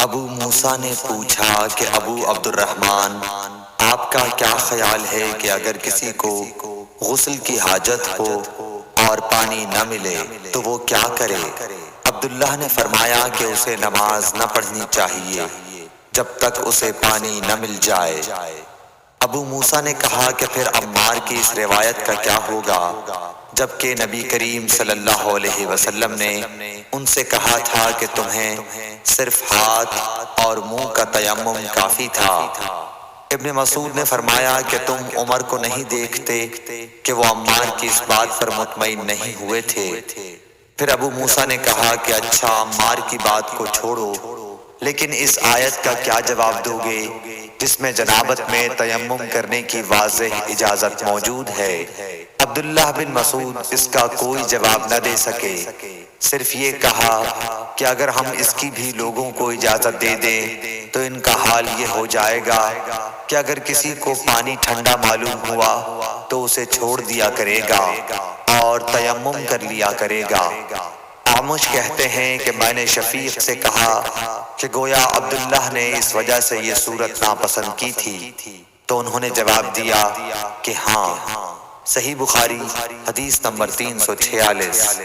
ابو موسیٰ نے پوچھا کہ ابو عبد الرحمن، آپ کا کیا خیال ہے کہ اگر کسی کو غسل کی حاجت ہو اور پانی نہ ملے تو وہ کیا کرے؟ عبداللہ نے فرمایا کہ اسے نماز نہ پڑھنی چاہیے جب تک اسے پانی نہ مل جائے۔ ابو موسیٰ نے کہا کہ پھر عمار کی اس روایت کا کیا ہوگا جبکہ نبی کریم صلی اللہ علیہ وسلم نے ان سے کہا تھا کہ تمہیں صرف ہاتھ اور منہ کا تیمم کافی تھا۔ ابن مسعود نے فرمایا کہ تم عمر کو نہیں دیکھتے کہ وہ عمار کی اس بات پر مطمئن نہیں ہوئے تھے۔ پھر ابو موسیٰ نے کہا کہ اچھا عمار کی بات کو چھوڑو، لیکن اس آیت کا کیا جواب دو گے جس میں جنابت میں تیمم کرنے کی واضح اجازت موجود ہے؟ عبداللہ بن مسعود اس کا کوئی جواب نہ دے سکے، صرف یہ کہا کہ اگر ہم اس کی بھی لوگوں کو اجازت دے دیں تو ان کا حال یہ ہو جائے گا کہ اگر کسی کو پانی ٹھنڈا معلوم ہوا تو اسے چھوڑ دیا کرے گا اور تیمم کر لیا کرے گا۔ عامش کہتے ہیں کہ میں نے شفیق سے کہا کہ گویا عبداللہ نے اس وجہ سے یہ صورت ناپسند کی تھی، تو انہوں نے جواب دیا کہ ہاں۔ صحیح بخاری حدیث نمبر 346۔